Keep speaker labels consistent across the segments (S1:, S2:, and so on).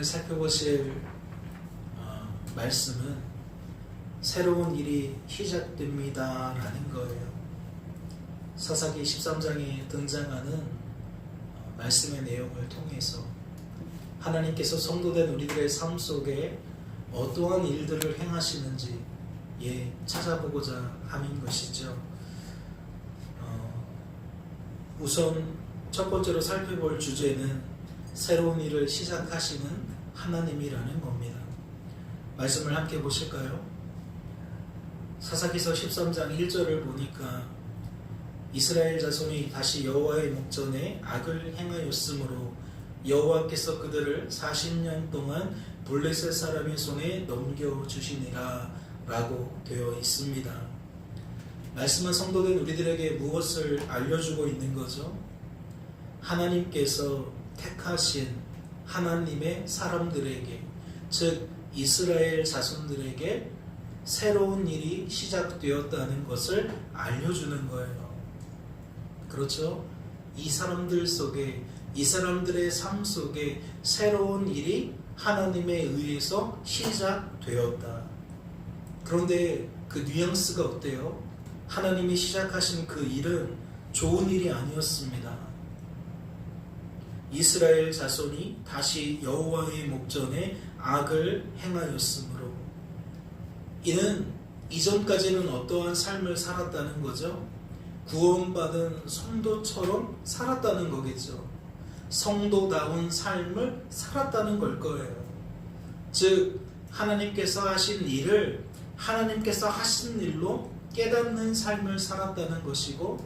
S1: 살펴보실 말씀은 새로운 일이 시작됩니다 라는 거예요. 사사기 13장에 등장하는 말씀의 내용을 통해서 하나님께서 성도된 우리들의 삶 속에 어떠한 일들을 행하시는지 찾아보고자 함인 것이죠. 우선 첫 번째로 살펴볼 주제는 새로운 일을 시작하시는 하나님이라는 겁니다. 말씀을 함께 보실까요? 사사기서 13장 1절을 보니까 이스라엘 자손이 다시 여호와의 목전에 악을 행하였으므로 여호와께서 그들을 40년 동안 블레셋 사람의 손에 넘겨주시니라 라고 되어 있습니다. 말씀은 성도된 우리들에게 무엇을 알려주고 있는 거죠? 하나님께서 택하신 하나님의 사람들에게, 즉 이스라엘 자손들에게 새로운 일이 시작되었다는 것을 알려주는 거예요. 그렇죠? 이 사람들 속에, 이 사람들의 삶 속에 새로운 일이 하나님에 의해서 시작되었다. 그런데 그 뉘앙스가 어때요? 하나님이 시작하신 그 일은 좋은 일이 아니었습니다. 이스라엘 자손이 다시 여호와의 목전에 악을 행하였으므로, 이는 이전까지는 어떠한 삶을 살았다는 거죠? 구원받은 성도처럼 살았다는 거겠죠. 성도다운 삶을 살았다는 걸 거예요. 즉 하나님께서 하신 일을 하나님께서 하신 일로 깨닫는 삶을 살았다는 것이고,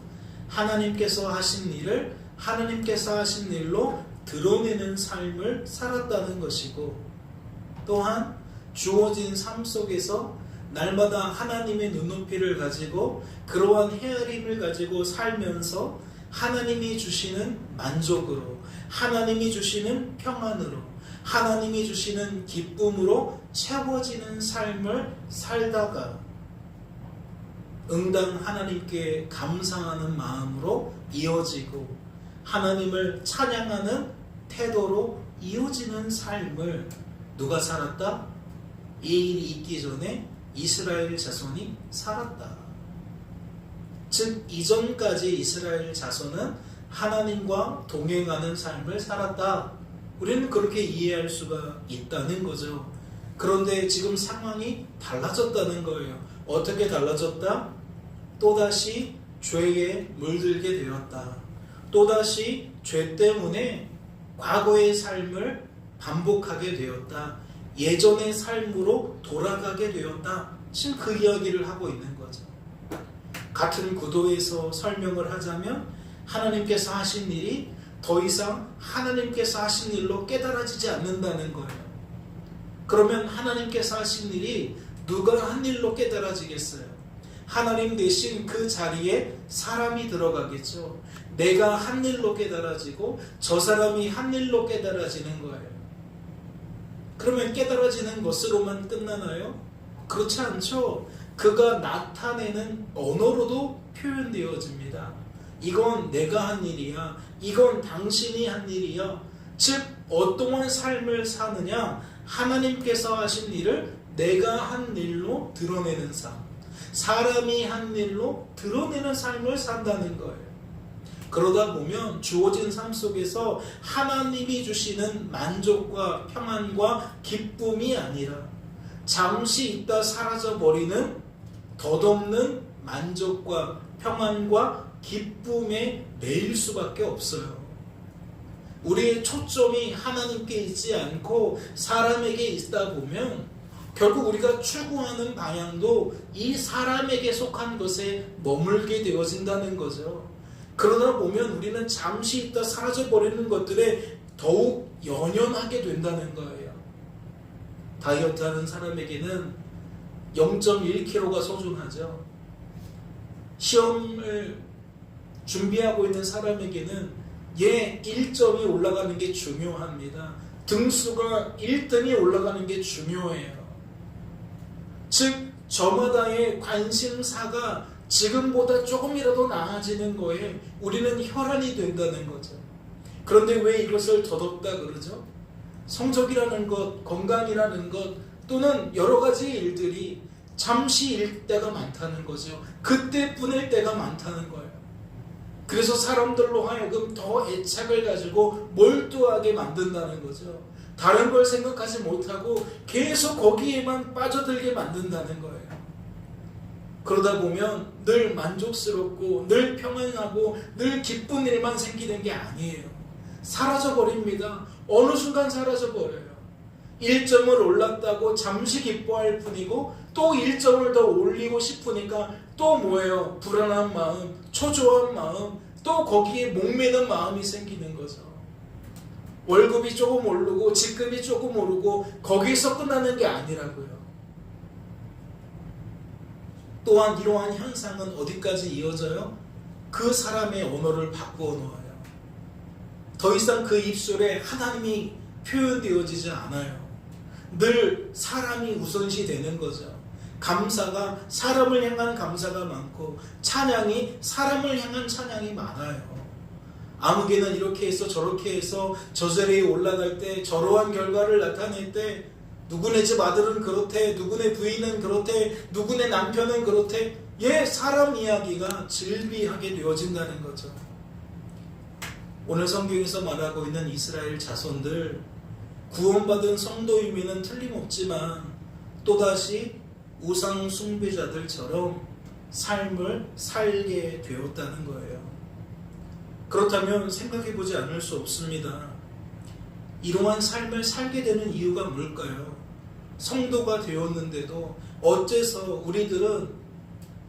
S1: 하나님께서 하신 일을 하나님께서 하신 일로 드러내는 삶을 살았다는 것이고, 또한 주어진 삶 속에서 날마다 하나님의 눈높이를 가지고 그러한 헤아림을 가지고 살면서 하나님이 주시는 만족으로, 하나님이 주시는 평안으로, 하나님이 주시는 기쁨으로 채워지는 삶을 살다가 응당 하나님께 감사하는 마음으로 이어지고 하나님을 찬양하는 태도로 이어지는 삶을 누가 살았다? 이 일이 있기 전에 이스라엘 자손이 살았다. 즉 이전까지 이스라엘 자손은 하나님과 동행하는 삶을 살았다. 우리는 그렇게 이해할 수가 있다는 거죠. 그런데 지금 상황이 달라졌다는 거예요. 어떻게 달라졌다? 또다시 죄에 물들게 되었다. 또다시 죄 때문에 과거의 삶을 반복하게 되었다. 예전의 삶으로 돌아가게 되었다. 지금 그 이야기를 하고 있는 거죠. 같은 구도에서 설명을 하자면 하나님께서 하신 일이 더 이상 하나님께서 하신 일로 깨달아지지 않는다는 거예요. 그러면 하나님께서 하신 일이 누가 한 일로 깨달아지겠어요? 하나님 대신 그 자리에 사람이 들어가겠죠. 내가 한 일로 깨달아지고 저 사람이 한 일로 깨달아지는 거예요. 그러면 깨달아지는 것으로만 끝나나요? 그렇지 않죠. 그가 나타내는 언어로도 표현되어집니다. 이건 내가 한 일이야. 이건 당신이 한 일이야. 즉 어떠한 삶을 사느냐? 하나님께서 하신 일을 내가 한 일로 드러내는 삶, 사람이 한 일로 드러내는 삶을 산다는 거예요. 그러다 보면 주어진 삶 속에서 하나님이 주시는 만족과 평안과 기쁨이 아니라 잠시 있다 사라져버리는 덧없는 만족과 평안과 기쁨에 매일 수밖에 없어요. 우리의 초점이 하나님께 있지 않고 사람에게 있다 보면 결국 우리가 추구하는 방향도 이 사람에게 속한 것에 머물게 되어진다는 거죠. 그러다 보면 우리는 잠시 있다 사라져버리는 것들에 더욱 연연하게 된다는 거예요. 다이어트 하는 사람에게는 0.1kg가 소중하죠. 시험을 준비하고 있는 사람에게는 1점이 올라가는 게 중요합니다. 등수가 1등이 올라가는 게 중요해요. 즉 저마다의 관심사가 지금보다 조금이라도 나아지는 거에 우리는 혈안이 된다는 거죠. 그런데 왜 이것을 더덥다 그러죠? 성적이라는 것, 건강이라는 것, 또는 여러 가지 일들이 잠시일 때가 많다는 거죠. 그때뿐일 때가 많다는 거예요. 그래서 사람들로 하여금 더 애착을 가지고 몰두하게 만든다는 거죠. 다른 걸 생각하지 못하고 계속 거기에만 빠져들게 만든다는 거예요. 그러다 보면 늘 만족스럽고 늘 평안하고 늘 기쁜 일만 생기는 게 아니에요. 사라져버립니다. 어느 순간 사라져버려요. 1점을 올랐다고 잠시 기뻐할 뿐이고 또 1점을 더 올리고 싶으니까 또 뭐예요? 불안한 마음, 초조한 마음, 또 거기에 목매는 마음이 생기는 거죠. 월급이 조금 오르고 직급이 조금 오르고 거기서 끝나는 게 아니라고요. 또한 이러한 현상은 어디까지 이어져요? 그 사람의 언어를 바꾸어 놓아요. 더 이상 그 입술에 하나님이 표현되어지지 않아요. 늘 사람이 우선시 되는 거죠. 감사가 사람을 향한 감사가 많고 찬양이 사람을 향한 찬양이 많아요. 아무개는 이렇게 해서 저렇게 해서 저 자리에 올라갈 때 저러한 결과를 나타낼 때 누구네 집 아들은 그렇대, 누구네 부인은 그렇대, 누구네 남편은 그렇대. 사람 이야기가 즐비하게 되어진다는 거죠. 오늘 성경에서 말하고 있는 이스라엘 자손들, 구원받은 성도임에는 틀림없지만 또다시 우상 숭배자들처럼 삶을 살게 되었다는 거예요. 그렇다면 생각해보지 않을 수 없습니다. 이러한 삶을 살게 되는 이유가 뭘까요? 성도가 되었는데도 어째서 우리들은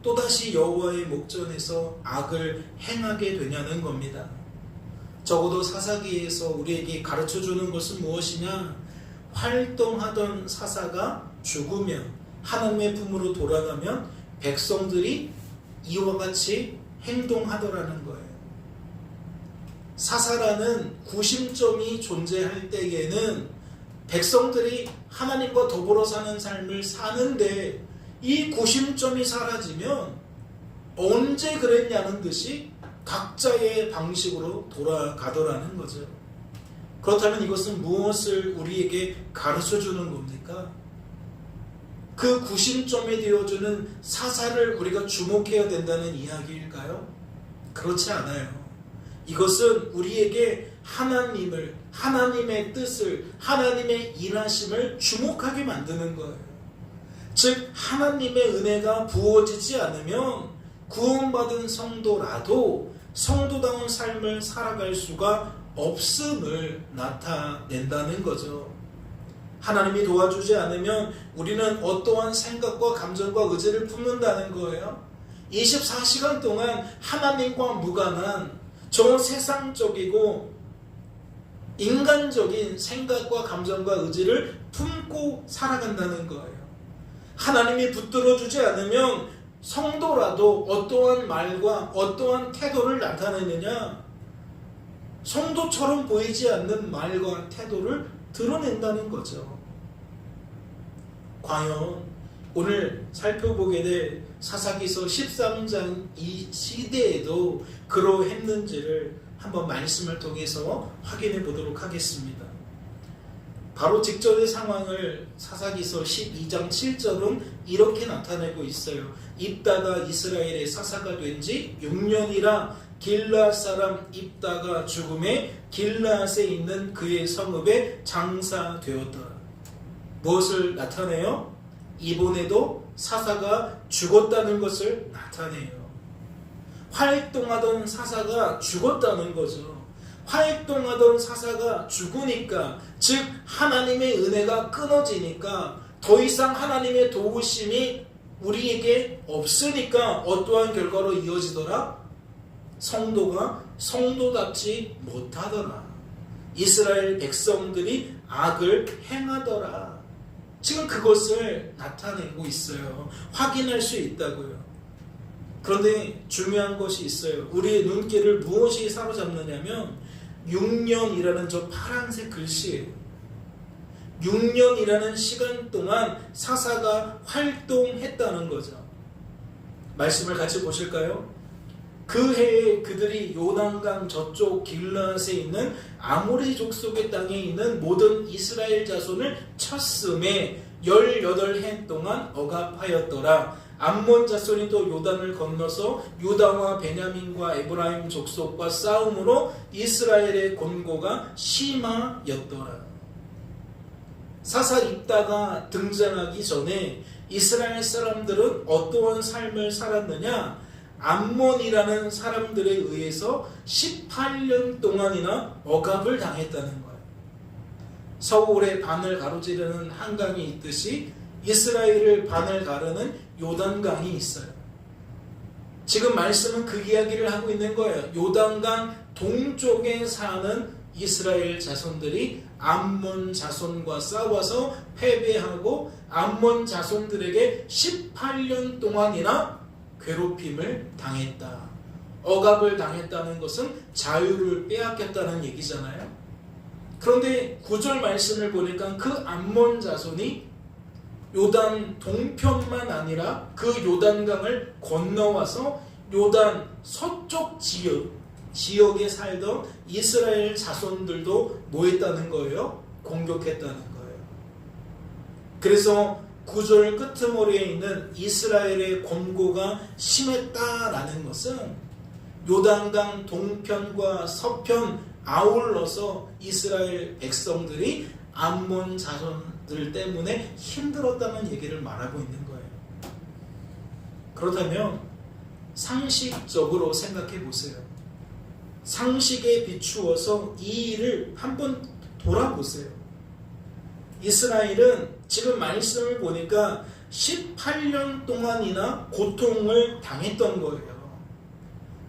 S1: 또다시 여호와의 목전에서 악을 행하게 되냐는 겁니다. 적어도 사사기에서 우리에게 가르쳐주는 것은 무엇이냐? 활동하던 사사가 죽으면, 하나님의 품으로 돌아가면 백성들이 이와 같이 행동하더라는 거예요. 사사라는 구심점이 존재할 때에는 백성들이 하나님과 더불어 사는 삶을 사는데 이 구심점이 사라지면 언제 그랬냐는 듯이 각자의 방식으로 돌아가더라는 거죠. 그렇다면 이것은 무엇을 우리에게 가르쳐주는 겁니까? 그 구심점이 되어주는 사사를 우리가 주목해야 된다는 이야기일까요? 그렇지 않아요. 이것은 우리에게 하나님을, 하나님의 뜻을, 하나님의 일하심을 주목하게 만드는 거예요. 즉 하나님의 은혜가 부어지지 않으면 구원받은 성도라도 성도다운 삶을 살아갈 수가 없음을 나타낸다는 거죠. 하나님이 도와주지 않으면 우리는 어떠한 생각과 감정과 의지를 품는다는 거예요. 24시간 동안 하나님과 무관한 저 세상적이고 인간적인 생각과 감정과 의지를 품고 살아간다는 거예요. 하나님이 붙들어주지 않으면 성도라도 어떠한 말과 어떠한 태도를 나타내느냐? 성도처럼 보이지 않는 말과 태도를 드러낸다는 거죠. 과연 오늘 살펴보게 될 사사기서 13장 이 시대에도 그러했는지를 한번 말씀을 통해서 확인해 보도록 하겠습니다. 바로 직전의 상황을 사사기서 12장 7절은 이렇게 나타내고 있어요. 입다가 이스라엘의 사사가 된 지 6년이라 길르앗 사람 입다가 죽음에 길르앗에 있는 그의 성읍에 장사되었더라. 무엇을 나타내요? 이번에도 사사가 죽었다는 것을 나타내요. 활동하던 사사가 죽었다는 거죠. 활동하던 사사가 죽으니까, 즉 하나님의 은혜가 끊어지니까 더 이상 하나님의 도우심이 우리에게 없으니까 어떠한 결과로 이어지더라? 성도가 성도답지 못하더라. 이스라엘 백성들이 악을 행하더라. 지금 그것을 나타내고 있어요. 확인할 수 있다고요. 그런데 중요한 것이 있어요. 우리의 눈길을 무엇이 사로잡느냐면 6년이라는 저 파란색 글씨예요. 6년이라는 시간 동안 사사가 활동했다는 거죠. 말씀을 같이 보실까요? 그 해에 그들이 요단강 저쪽 길르앗에 있는 아모리 족속의 땅에 있는 모든 이스라엘 자손을 쳤음에 18해 동안 억압하였더라. 암몬 자손이 또 요단을 건너서 유다와 베냐민과 에브라임 족속과 싸움으로 이스라엘의 곤고가 심하였더라. 사사 입다가 등장하기 전에 이스라엘 사람들은 어떠한 삶을 살았느냐? 암몬이라는 사람들에 의해서 18년 동안이나 억압을 당했다는 거예요. 서울의 반을 가로지르는 한강이 있듯이 이스라엘을 반을 가르는 요단강이 있어요. 지금 말씀은 그 이야기를 하고 있는 거예요. 요단강 동쪽에 사는 이스라엘 자손들이 암몬 자손과 싸워서 패배하고 암몬 자손들에게 18년 동안이나 괴롭힘을 당했다. 억압을 당했다는 것은 자유를 빼앗겼다는 얘기잖아요. 그런데 9절 말씀을 보니까 그 암몬 자손이 요단 동편만 아니라 그 요단강을 건너와서 요단 서쪽 지역에 살던 이스라엘 자손들도 뭐 했다는 거예요? 공격했다는 거예요. 그래서 9절 끄트머리에 있는 이스라엘의 권고가 심했다라는 것은 요단강 동편과 서편 아울러서 이스라엘 백성들이 암몬 자손들 때문에 힘들었다는 얘기를 말하고 있는 거예요. 그렇다면 상식적으로 생각해 보세요. 상식에 비추어서 이 일을 한번 돌아보세요. 이스라엘은 지금 말씀을 보니까 18년 동안이나 고통을 당했던 거예요.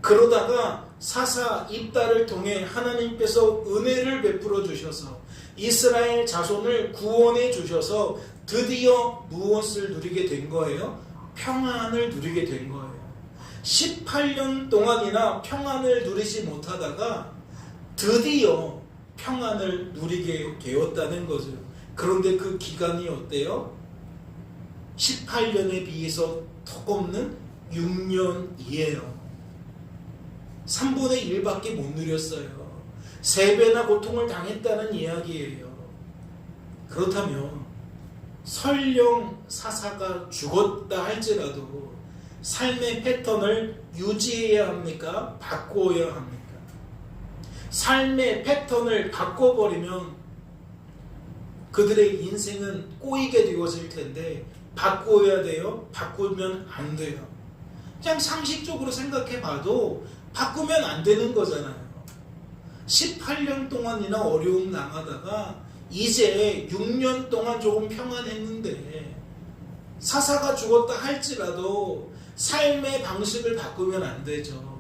S1: 그러다가 사사 입다를 통해 하나님께서 은혜를 베풀어 주셔서 이스라엘 자손을 구원해 주셔서 드디어 무엇을 누리게 된 거예요? 평안을 누리게 된 거예요. 18년 동안이나 평안을 누리지 못하다가 드디어 평안을 누리게 되었다는 거죠. 그런데 그 기간이 어때요? 18년에 비해서 턱없는 6년이에요. 3분의 1밖에 못 누렸어요. 3배나 고통을 당했다는 이야기예요. 그렇다면 설령 사사가 죽었다 할지라도 삶의 패턴을 유지해야 합니까? 바꿔야 합니까? 삶의 패턴을 바꿔버리면 그들의 인생은 꼬이게 되어질 텐데 바꿔야 돼요? 바꾸면 안 돼요. 그냥 상식적으로 생각해 봐도 바꾸면 안 되는 거잖아요. 18년 동안이나 어려움 당하다가 이제 6년 동안 조금 평안했는데 사사가 죽었다 할지라도 삶의 방식을 바꾸면 안 되죠.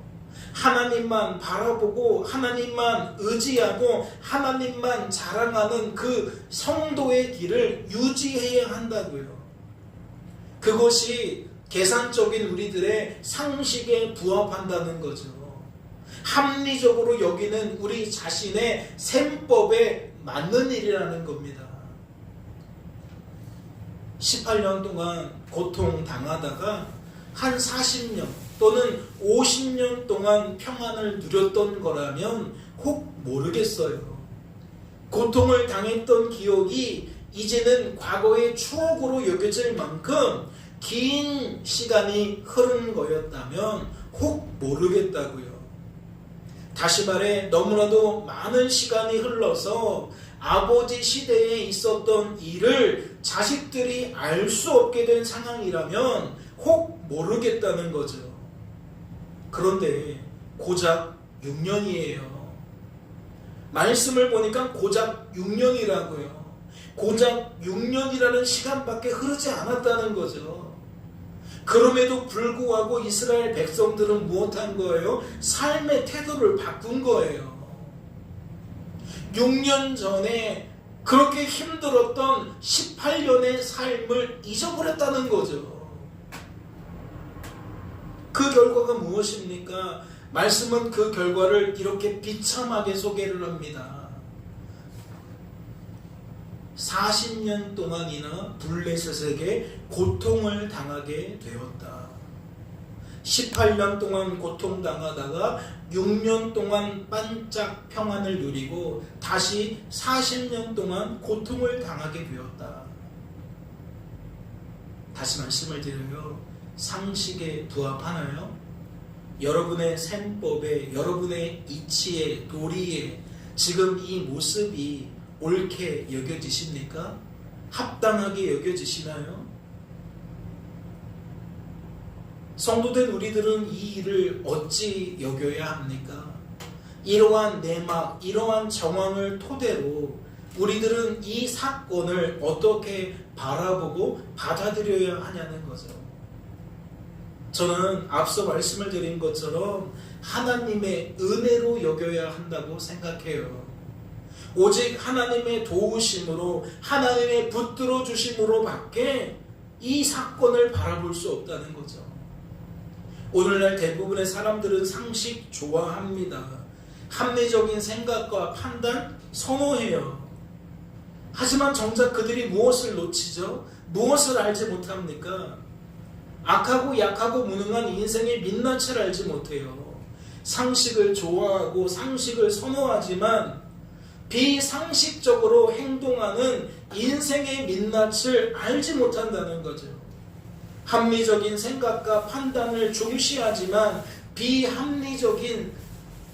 S1: 하나님만 바라보고 하나님만 의지하고 하나님만 자랑하는 그 성도의 길을 유지해야 한다고요. 그것이 계산적인 우리들의 상식에 부합한다는 거죠. 합리적으로 여기는 우리 자신의 셈법에 맞는 일이라는 겁니다. 18년 동안 고통 당하다가 한 40년 또는 50년 동안 평안을 누렸던 거라면 혹 모르겠어요. 고통을 당했던 기억이 이제는 과거의 추억으로 여겨질 만큼 긴 시간이 흐른 거였다면 혹 모르겠다고요. 다시 말해 너무나도 많은 시간이 흘러서 아버지 시대에 있었던 일을 자식들이 알 수 없게 된 상황이라면 혹 모르겠다는 거죠. 그런데 고작 6년이에요. 말씀을 보니까 고작 6년이라고요. 고작 6년이라는 시간밖에 흐르지 않았다는 거죠. 그럼에도 불구하고 이스라엘 백성들은 무엇한 거예요? 삶의 태도를 바꾼 거예요. 6년 전에 그렇게 힘들었던 18년의 삶을 잊어버렸다는 거죠. 그 결과가 무엇입니까? 말씀은 그 결과를 이렇게 비참하게 소개를 합니다. 40년 동안이나 블레셋에게 고통을 당하게 되었다. 18년 동안 고통당하다가 6년 동안 반짝 평안을 누리고 다시 40년 동안 고통을 당하게 되었다. 다시 말씀을 드려요. 상식에 부합하나요? 여러분의 셈법에, 여러분의 이치에, 도리에 지금 이 모습이 옳게 여겨지십니까? 합당하게 여겨지시나요? 성도된 우리들은 이 일을 어찌 여겨야 합니까? 이러한 내막, 이러한 정황을 토대로 우리들은 이 사건을 어떻게 바라보고 받아들여야 하냐는 거죠. 저는 앞서 말씀을 드린 것처럼 하나님의 은혜로 여겨야 한다고 생각해요. 오직 하나님의 도우심으로, 하나님의 붙들어 주심으로 밖에 이 사건을 바라볼 수 없다는 거죠. 오늘날 대부분의 사람들은 상식 좋아합니다. 합리적인 생각과 판단 선호해요. 하지만 정작 그들이 무엇을 놓치죠? 무엇을 알지 못합니까? 악하고 약하고 무능한 인생의 민낯을 알지 못해요. 상식을 좋아하고 상식을 선호하지만 비상식적으로 행동하는 인생의 민낯을 알지 못한다는 거죠. 합리적인 생각과 판단을 중시하지만 비합리적인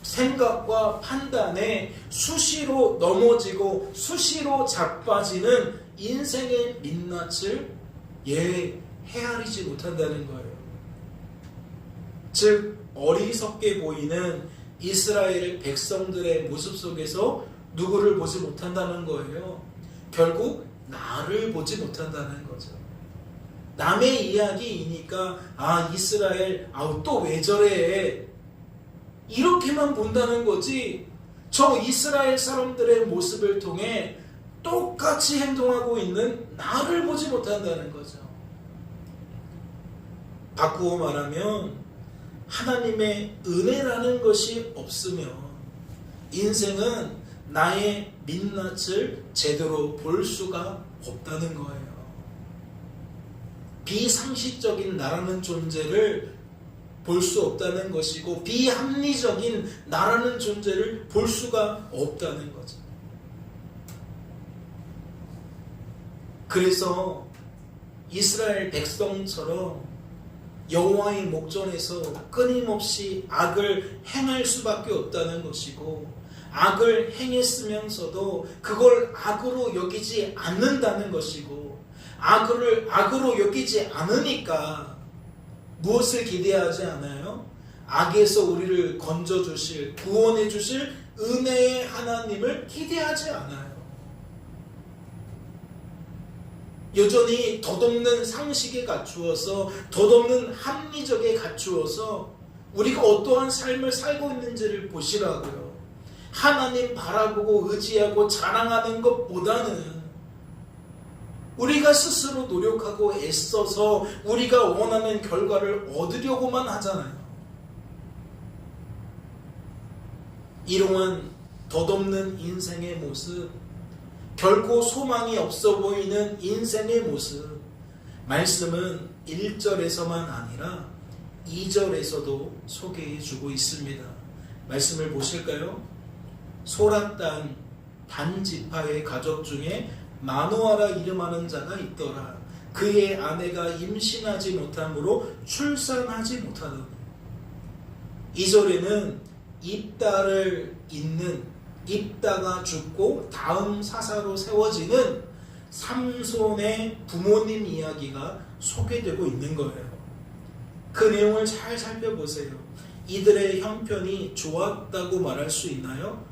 S1: 생각과 판단에 수시로 넘어지고 수시로 자빠지는 인생의 민낯을 헤아리지 못한다는 거예요. 즉 어리석게 보이는 이스라엘 백성들의 모습 속에서 누구를 보지 못한다는 거예요. 결국 나를 보지 못한다는 거죠. 남의 이야기이니까 이스라엘 또 왜 저래 이렇게만 본다는 거지, 저 이스라엘 사람들의 모습을 통해 똑같이 행동하고 있는 나를 보지 못한다는 거죠. 바꾸어 말하면 하나님의 은혜라는 것이 없으면 인생은 나의 민낯을 제대로 볼 수가 없다는 거예요. 비상식적인 나라는 존재를 볼 수 없다는 것이고 비합리적인 나라는 존재를 볼 수가 없다는 거죠. 그래서 이스라엘 백성처럼 여호와의 목전에서 끊임없이 악을 행할 수밖에 없다는 것이고, 악을 행했으면서도 그걸 악으로 여기지 않는다는 것이고, 악을 악으로 여기지 않으니까 무엇을 기대하지 않아요? 악에서 우리를 건져주실, 구원해주실 은혜의 하나님을 기대하지 않아요. 여전히 덧없는 상식에 갖추어서, 덧없는 합리적에 갖추어서 우리가 어떠한 삶을 살고 있는지를 보시라고요. 하나님 바라보고 의지하고 자랑하는 것보다는 우리가 스스로 노력하고 애써서 우리가 원하는 결과를 얻으려고만 하잖아요. 이러한 덧없는 인생의 모습, 결코 소망이 없어 보이는 인생의 모습, 말씀은 1절에서만 아니라 2절에서도 소개해 주고 있습니다. 말씀을 보실까요? 소라 땅 단지파의 가족 중에 마노아라 이름하는 자가 있더라. 그의 아내가 임신하지 못함으로 출산하지 못하더니. 2절에는 입다를 잇는, 입다가 죽고 다음 사사로 세워지는 삼손의 부모님 이야기가 소개되고 있는 거예요. 그 내용을 잘 살펴보세요. 이들의 형편이 좋았다고 말할 수 있나요?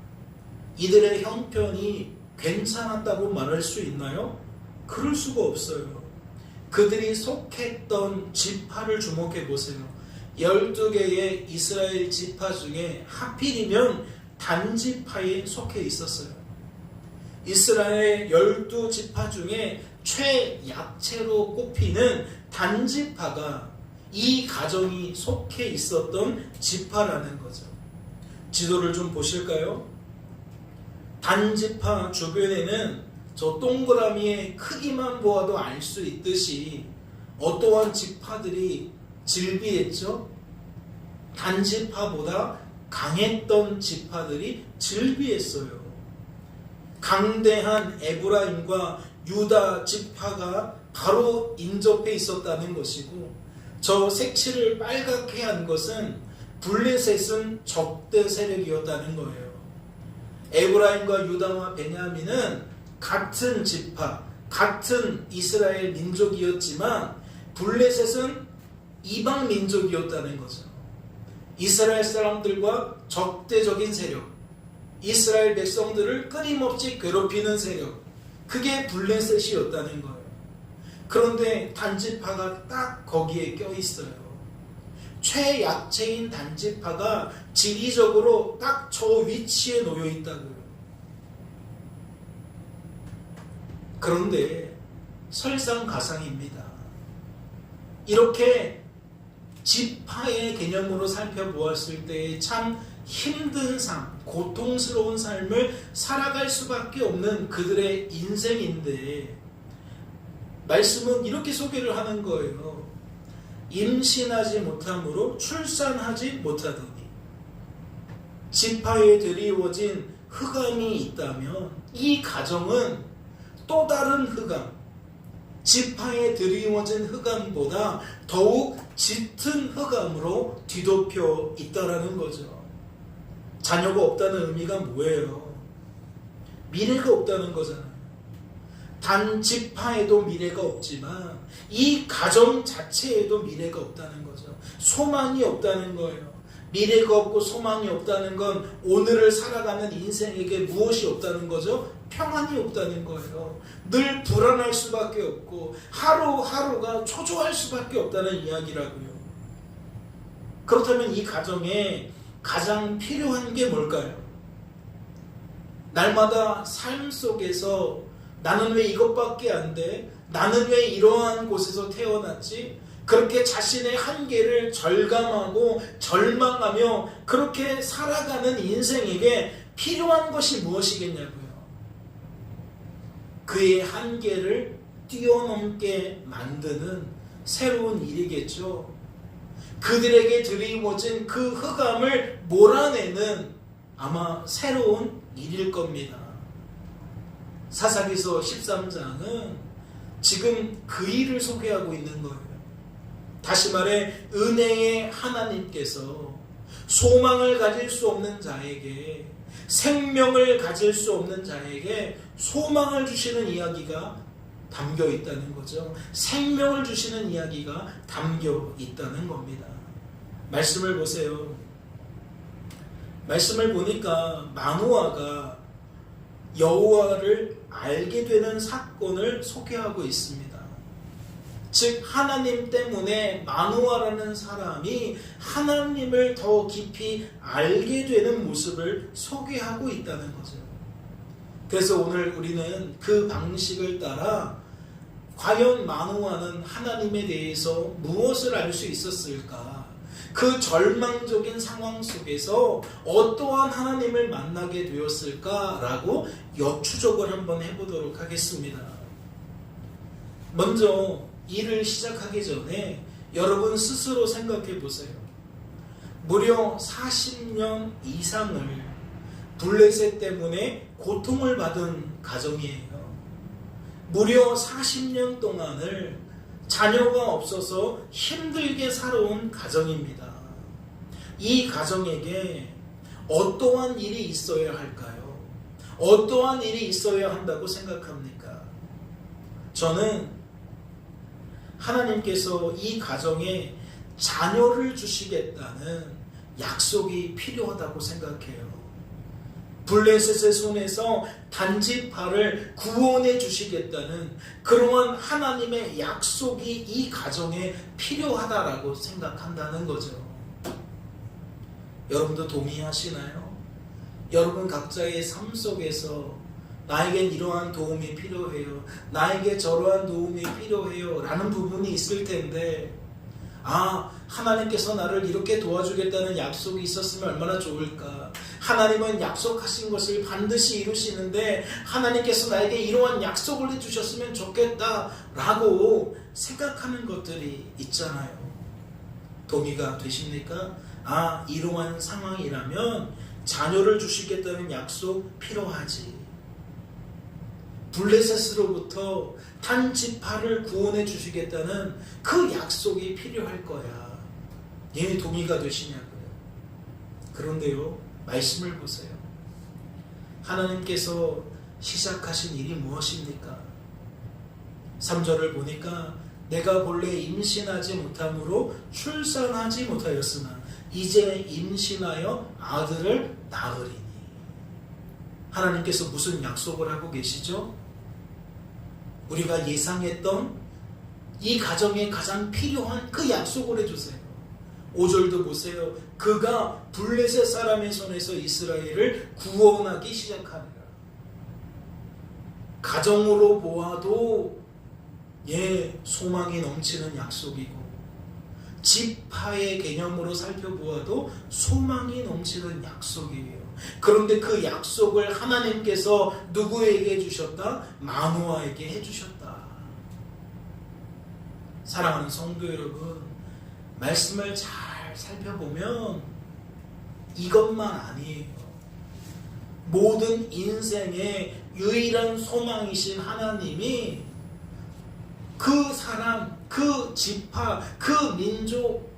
S1: 이들의 형편이 괜찮았다고 말할 수 있나요? 그럴 수가 없어요. 그들이 속했던 지파를 주목해 보세요. 12개의 이스라엘 지파 중에 하필이면 단지파에 속해 있었어요. 이스라엘 12지파 중에 최약체로 꼽히는 단지파가 이 가정이 속해 있었던 지파라는 거죠. 지도를 좀 보실까요? 단지파 주변에는 저 동그라미의 크기만 보아도 알 수 있듯이 어떠한 지파들이 질비했죠? 단지파보다 강했던 지파들이 즐비했어요. 강대한 에브라임과 유다 지파가 바로 인접해 있었다는 것이고, 저 색칠을 빨갛게 한 것은 블레셋은 적대 세력이었다는 거예요. 에브라임과 유다와 베냐민은 같은 지파, 같은 이스라엘 민족이었지만 블레셋은 이방 민족이었다는 거죠. 이스라엘 사람들과 적대적인 세력, 이스라엘 백성들을 끊임없이 괴롭히는 세력, 그게 블레셋이었다는 거예요. 그런데 단지파가 딱 거기에 껴있어요. 최약체인 단지파가 지리적으로 딱 저 위치에 놓여 있다고요. 그런데 설상가상입니다. 이렇게 지파의 개념으로 살펴보았을 때 참 힘든 삶, 고통스러운 삶을 살아갈 수밖에 없는 그들의 인생인데, 말씀은 이렇게 소개를 하는 거예요. 임신하지 못함으로 출산하지 못하더니. 지파에 드리워진 흑암이 있다면 이 가정은 또 다른 흑암, 지파에 드리워진 흑암보다 더욱 짙은 흑암으로 뒤덮여 있다라는 거죠. 자녀가 없다는 의미가 뭐예요? 미래가 없다는 거잖아요. 단 지파에도 미래가 없지만 이 가정 자체에도 미래가 없다는 거죠. 소망이 없다는 거예요. 미래가 없고 소망이 없다는 건 오늘을 살아가는 인생에게 무엇이 없다는 거죠? 평안이 없다는 거예요. 늘 불안할 수밖에 없고 하루하루가 초조할 수밖에 없다는 이야기라고요. 그렇다면 이 가정에 가장 필요한 게 뭘까요? 날마다 삶 속에서 나는 왜 이것밖에 안 돼? 나는 왜 이러한 곳에서 태어났지? 그렇게 자신의 한계를 절감하고 절망하며 그렇게 살아가는 인생에게 필요한 것이 무엇이겠냐고요. 그의 한계를 뛰어넘게 만드는 새로운 일이겠죠. 그들에게 드리워진 그 흑암을 몰아내는 아마 새로운 일일 겁니다. 사사기서 13장은 지금 그 일을 소개하고 있는 거예요. 다시 말해 은혜의 하나님께서 소망을 가질 수 없는 자에게, 생명을 가질 수 없는 자에게 소망을 주시는 이야기가 담겨 있다는 거죠. 생명을 주시는 이야기가 담겨 있다는 겁니다. 말씀을 보세요. 말씀을 보니까 마노아가 여호와를 알게 되는 사건을 소개하고 있습니다. 즉 하나님 때문에 마노아라는 사람이 하나님을 더 깊이 알게 되는 모습을 소개하고 있다는 거죠. 그래서 오늘 우리는 그 방식을 따라 과연 마노아는 하나님에 대해서 무엇을 알 수 있었을까? 그 절망적인 상황 속에서 어떠한 하나님을 만나게 되었을까라고 여추적을 한번 해보도록 하겠습니다. 먼저 일을 시작하기 전에 여러분 스스로 생각해 보세요. 무려 40년 이상을 블레셋 때문에 고통을 받은 가정이에요. 무려 40년 동안을 자녀가 없어서 힘들게 살아온 가정입니다. 이 가정에게 어떠한 일이 있어야 할까요? 어떠한 일이 있어야 한다고 생각합니까? 저는 하나님께서 이 가정에 자녀를 주시겠다는 약속이 필요하다고 생각해요. 블레셋의 손에서 단지파를 구원해 주시겠다는 그러한 하나님의 약속이 이 가정에 필요하다라고 생각한다는 거죠. 여러분도 동의하시나요? 여러분 각자의 삶 속에서 나에겐 이러한 도움이 필요해요, 나에게 저러한 도움이 필요해요 라는 부분이 있을 텐데, 하나님께서 나를 이렇게 도와주겠다는 약속이 있었으면 얼마나 좋을까. 하나님은 약속하신 것을 반드시 이루시는데 하나님께서 나에게 이러한 약속을 해주셨으면 좋겠다 라고 생각하는 것들이 있잖아요. 동의가 되십니까? 이러한 상황이라면 자녀를 주시겠다는 약속 필요하지. 블레셋으로부터 단지파를 구원해 주시겠다는 그 약속이 필요할 거야. 얘 동의가 되시냐고요. 그런데요, 말씀을 보세요. 하나님께서 시작하신 일이 무엇입니까? 3절을 보니까 내가 본래 임신하지 못함으로 출산하지 못하였으나 이제 임신하여 아들을 낳으리니. 하나님께서 무슨 약속을 하고 계시죠? 우리가 예상했던 이 가정에 가장 필요한 그 약속을 해주세요. 5절도 보세요. 그가 블레셋 사람의 손에서 이스라엘을 구원하기 시작하리라. 가정으로 보아도 소망이 넘치는 약속이고, 지파의 개념으로 살펴보아도 소망이 넘치는 약속이에요. 그런데 그 약속을 하나님께서 누구에게 해주셨다? 마노아에게 해주셨다. 사랑하는 성도 여러분, 말씀을 잘 살펴보면 이것만 아니에요. 모든 인생의 유일한 소망이신 하나님이 그 사람, 그 지파, 그 민족,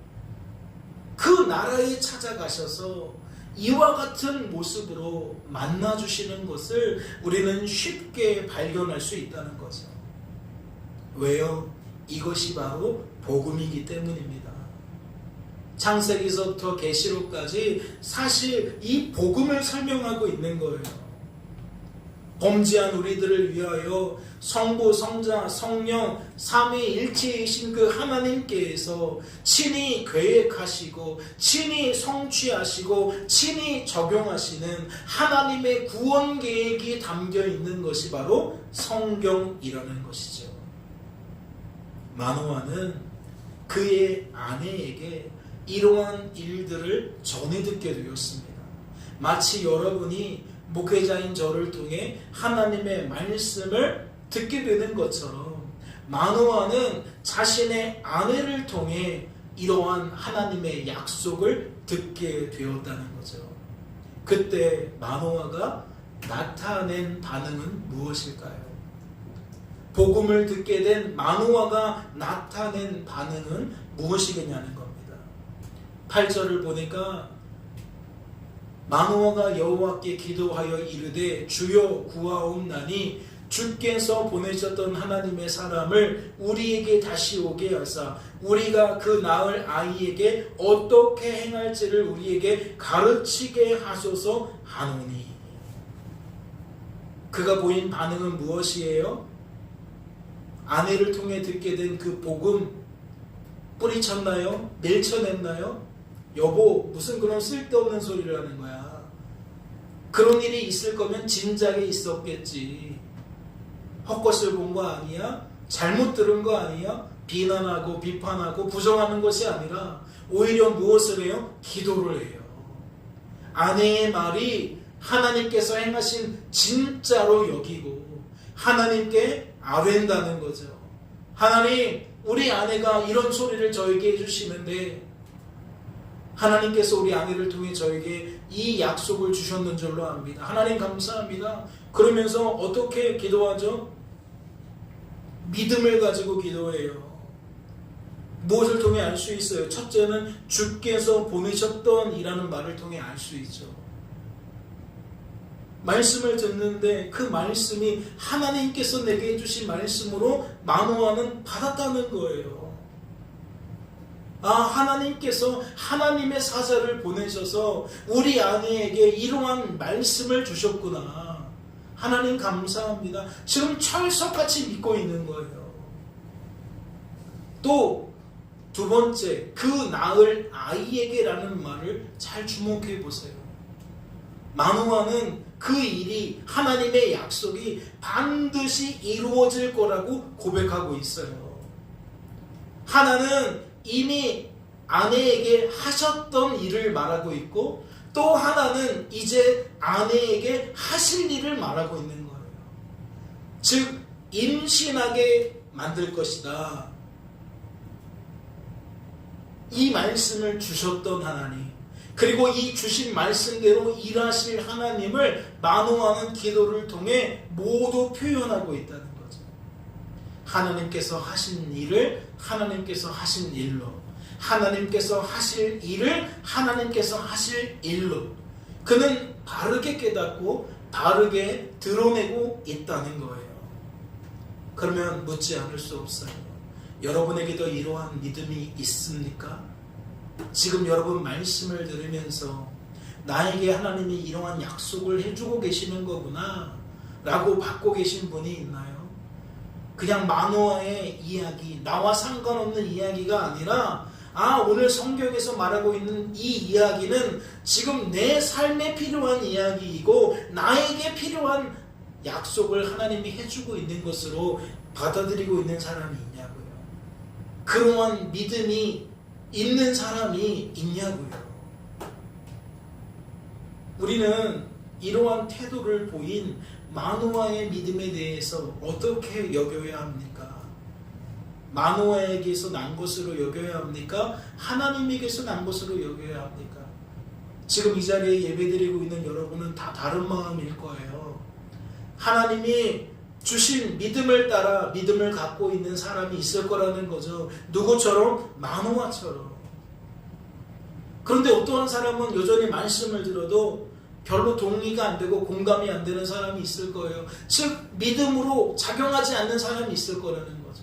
S1: 그 나라에 찾아가셔서 이와 같은 모습으로 만나주시는 것을 우리는 쉽게 발견할 수 있다는 거죠. 왜요? 이것이 바로 복음이기 때문입니다. 창세기서부터 계시록까지 사실 이 복음을 설명하고 있는 거예요. 범죄한 우리들을 위하여 성부, 성자, 성령 삼위일체이신 그 하나님께서 친히 계획하시고 친히 성취하시고 친히 적용하시는 하나님의 구원 계획이 담겨 있는 것이 바로 성경이라는 것이죠. 마노아는 그의 아내에게 이러한 일들을 전해 듣게 되었습니다. 마치 여러분이 목회자인 저를 통해 하나님의 말씀을 듣게 되는 것처럼 마노아는 자신의 아내를 통해 이러한 하나님의 약속을 듣게 되었다는 거죠. 그때 마노아가 나타낸 반응은 무엇일까요? 복음을 듣게 된 마노아가 나타낸 반응은 무엇이겠냐는 겁니다. 8절을 보니까 마노아가 여호와께 기도하여 이르되 주여 구하옵나니 주께서 보내셨던 하나님의 사람을 우리에게 다시 오게 하사 우리가 그 낳을 아이에게 어떻게 행할지를 우리에게 가르치게 하소서 하노니. 그가 보인 반응은 무엇이에요? 아내를 통해 듣게 된 그 복음 뿌리쳤나요? 밀쳐냈나요? 여보, 무슨 그런 쓸데없는 소리를 하는 거야. 그런 일이 있을 거면 진작에 있었겠지. 헛것을 본 거 아니야? 잘못 들은 거 아니야? 비난하고 비판하고 부정하는 것이 아니라 오히려 무엇을 해요? 기도를 해요. 아내의 말이 하나님께서 행하신 진짜로 여기고 하나님께 아뢰는다는 거죠. 하나님, 우리 아내가 이런 소리를 저에게 해주시는데 하나님께서 우리 아내를 통해 저에게 이 약속을 주셨는 줄로 압니다. 하나님 감사합니다. 그러면서 어떻게 기도하죠? 믿음을 가지고 기도해요. 무엇을 통해 알 수 있어요? 첫째는 주께서 보내셨던 이라는 말을 통해 알 수 있죠. 말씀을 듣는데 그 말씀이 하나님께서 내게 해주신 말씀으로 마노아는 받았다는 거예요. 하나님께서 하나님의 사자를 보내셔서 우리 아내에게 이러한 말씀을 주셨구나. 하나님 감사합니다. 지금 철석같이 믿고 있는 거예요. 또 두 번째, 그 낳을 아이에게라는 말을 잘 주목해 보세요. 마노아는 그 일이 하나님의 약속이 반드시 이루어질 거라고 고백하고 있어요. 하나는 이미 아내에게 하셨던 일을 말하고 있고 또 하나는 이제 아내에게 하실 일을 말하고 있는 거예요. 즉 임신하게 만들 것이다. 이 말씀을 주셨던 하나님, 그리고 이 주신 말씀대로 일하실 하나님을 만호하는 기도를 통해 모두 표현하고 있다는 거죠. 하나님께서 하신 일을 하나님께서 하신 일로, 하나님께서 하실 일을 하나님께서 하실 일로 그는 바르게 깨닫고 바르게 드러내고 있다는 거예요. 그러면 묻지 않을 수 없어요. 여러분에게도 이러한 믿음이 있습니까? 지금 여러분 말씀을 들으면서 나에게 하나님이 이러한 약속을 해주고 계시는 거구나 라고 받고 계신 분이 있나요? 그냥 만호아의 이야기, 나와 상관없는 이야기가 아니라 오늘 성경에서 말하고 있는 이 이야기는 지금 내 삶에 필요한 이야기이고 나에게 필요한 약속을 하나님이 해주고 있는 것으로 받아들이고 있는 사람이 있냐고요. 그러한 믿음이 있는 사람이 있냐고요. 우리는 이러한 태도를 보인 마노아의 믿음에 대해서 어떻게 여겨야 합니까? 마노아에게서 난 것으로 여겨야 합니까? 하나님에게서 난 것으로 여겨야 합니까? 지금 이 자리에 예배드리고 있는 여러분은 다 다른 마음일 거예요. 하나님이 주신 믿음을 따라 믿음을 갖고 있는 사람이 있을 거라는 거죠. 누구처럼? 마노아처럼. 그런데 어떠한 사람은 여전히 말씀을 들어도 별로 동의가 안 되고 공감이 안 되는 사람이 있을 거예요. 즉 믿음으로 작용하지 않는 사람이 있을 거라는 거죠.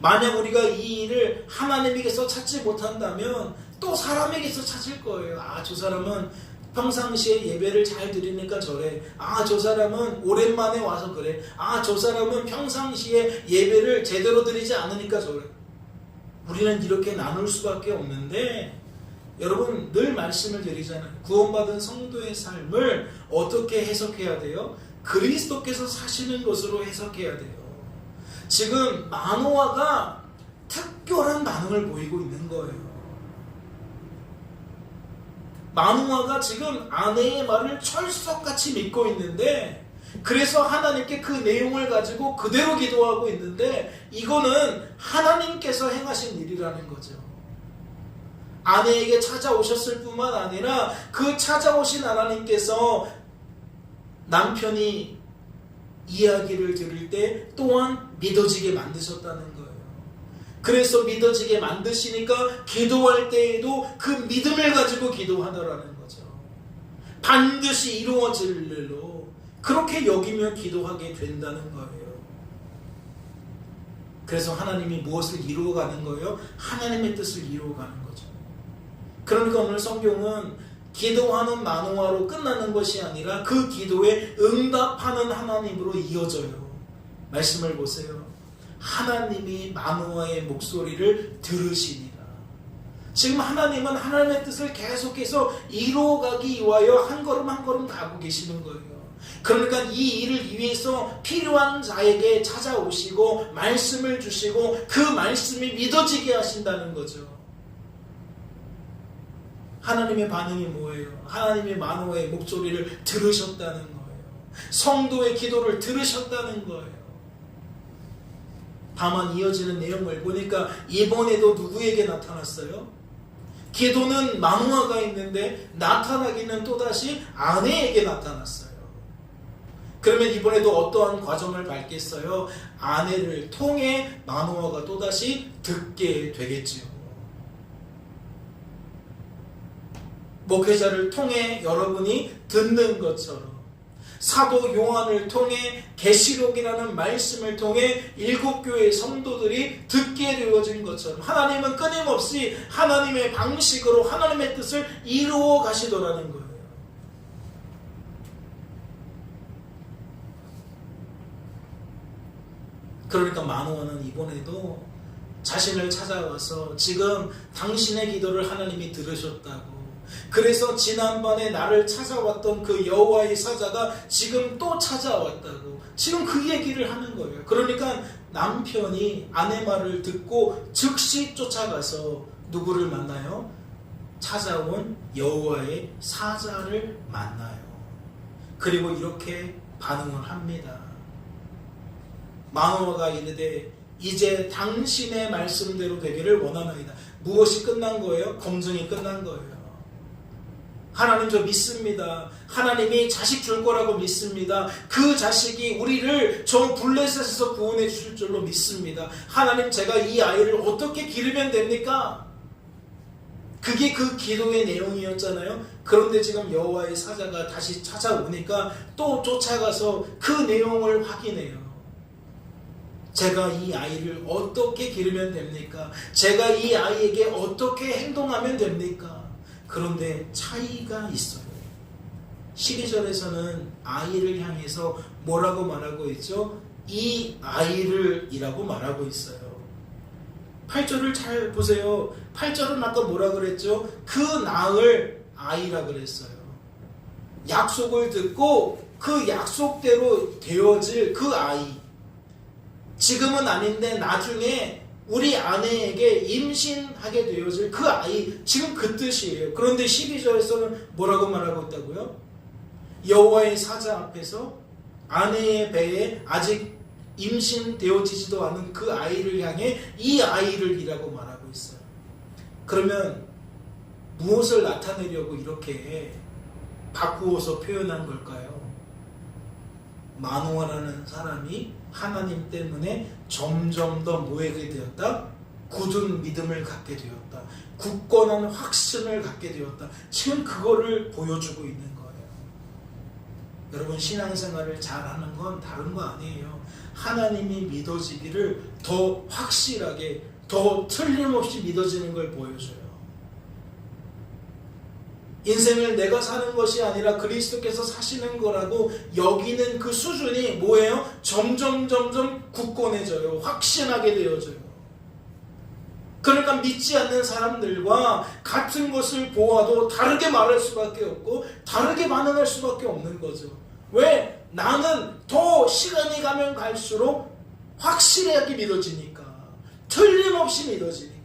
S1: 만약 우리가 이 일을 하나님에게서 찾지 못한다면 또 사람에게서 찾을 거예요. 저 사람은 평상시에 예배를 잘 드리니까 저래. 저 사람은 오랜만에 와서 그래. 저 사람은 평상시에 예배를 제대로 드리지 않으니까 저래. 우리는 이렇게 나눌 수밖에 없는데 여러분 늘 말씀을 드리잖아요. 구원받은 성도의 삶을 어떻게 해석해야 돼요? 그리스도께서 사시는 것으로 해석해야 돼요. 지금 마노아가 특별한 반응을 보이고 있는 거예요. 마노아가 지금 아내의 말을 철석같이 믿고 있는데 그래서 하나님께 그 내용을 가지고 그대로 기도하고 있는데 이거는 하나님께서 행하신 일이라는 거죠. 아내에게 찾아오셨을 뿐만 아니라 그 찾아오신 하나님께서 남편이 이야기를 들을 때 또한 믿어지게 만드셨다는 거예요. 그래서 믿어지게 만드시니까 기도할 때에도 그 믿음을 가지고 기도하더라는 거죠. 반드시 이루어질 일로 그렇게 여기며 기도하게 된다는 거예요. 그래서 하나님이 무엇을 이루어가는 거예요? 하나님의 뜻을 이루어가는 거죠. 그러니까 오늘 성경은 기도하는 마노아로 끝나는 것이 아니라 그 기도에 응답하는 하나님으로 이어져요. 말씀을 보세요. 하나님이 마노아의 목소리를 들으시니라. 지금 하나님은 하나님의 뜻을 계속해서 이루어가기 위하여 한 걸음 한 걸음 가고 계시는 거예요. 그러니까 이 일을 위해서 필요한 자에게 찾아오시고 말씀을 주시고 그 말씀이 믿어지게 하신다는 거죠. 하나님의 반응이 뭐예요? 하나님이 마노아의 목소리를 들으셨다는 거예요. 성도의 기도를 들으셨다는 거예요. 다만 이어지는 내용을 보니까 이번에도 누구에게 나타났어요? 기도는 마노아가 있는데 나타나기는 또다시 아내에게 나타났어요. 그러면 이번에도 어떠한 과정을 밟겠어요? 아내를 통해 마노아가 또다시 듣게 되겠지요. 목회자를 통해 여러분이 듣는 것처럼 사도 요한을 통해 계시록이라는 말씀을 통해 7교회 성도들이 듣게 되어진 것처럼 하나님은 끊임없이 하나님의 방식으로 하나님의 뜻을 이루어 가시더라는 거예요. 그러니까 마노아는 이번에도 자신을 찾아와서 지금 당신의 기도를 하나님이 들으셨다고, 그래서 지난번에 나를 찾아왔던 그 여호와의 사자가 지금 또 찾아왔다고 지금 그 얘기를 하는 거예요. 그러니까 남편이 아내 말을 듣고 즉시 쫓아가서 누구를 만나요? 찾아온 여호와의 사자를 만나요. 그리고 이렇게 반응을 합니다. 마노아가 이르되 이제 당신의 말씀대로 되기를 원하나이다. 무엇이 끝난 거예요? 검증이 끝난 거예요. 하나님 저 믿습니다. 하나님이 자식 줄 거라고 믿습니다. 그 자식이 우리를 저 블레셋에서 구원해 주실 줄로 믿습니다. 하나님 제가 이 아이를 어떻게 기르면 됩니까? 그게 그 기도의 내용이었잖아요. 그런데 지금 여호와의 사자가 다시 찾아오니까 또 쫓아가서 그 내용을 확인해요. 제가 이 아이를 어떻게 기르면 됩니까? 제가 이 아이에게 어떻게 행동하면 됩니까? 그런데 차이가 있어요. 12절에서는 아이를 향해서 뭐라고 말하고 있죠? 이 아이를 이라고 말하고 있어요. 8절을 잘 보세요. 8절은 아까 뭐라 그랬죠? 그 낳을 아이라 그랬어요. 약속을 듣고 그 약속대로 되어질 그 아이. 지금은 아닌데 나중에 우리 아내에게 임신하게 되어질 그 아이, 지금 그 뜻이에요. 그런데 12절에서는 뭐라고 말하고 있다고요? 여호와의 사자 앞에서 아내의 배에 아직 임신되어지지도 않은 그 아이를 향해 이 아이를 이라고 말하고 있어요. 그러면 무엇을 나타내려고 이렇게 바꾸어서 표현한 걸까요? 마노아라는 사람이 하나님 때문에 점점 더 뭐하게 되었다? 굳은 믿음을 갖게 되었다. 굳건한 확신을 갖게 되었다. 지금 그거를 보여주고 있는 거예요. 여러분 신앙생활을 잘하는 건 다른 거 아니에요. 하나님이 믿어지기를 더 확실하게 더 틀림없이 믿어지는 걸 보여줘요. 인생을 내가 사는 것이 아니라 그리스도께서 사시는 거라고 여기는 그 수준이 뭐예요? 점점 굳건해져요. 확신하게 되어져요. 그러니까 믿지 않는 사람들과 같은 것을 보아도 다르게 말할 수밖에 없고 다르게 반응할 수밖에 없는 거죠. 왜? 나는 더 시간이 가면 갈수록 확실하게 믿어지니까. 틀림없이 믿어지니까.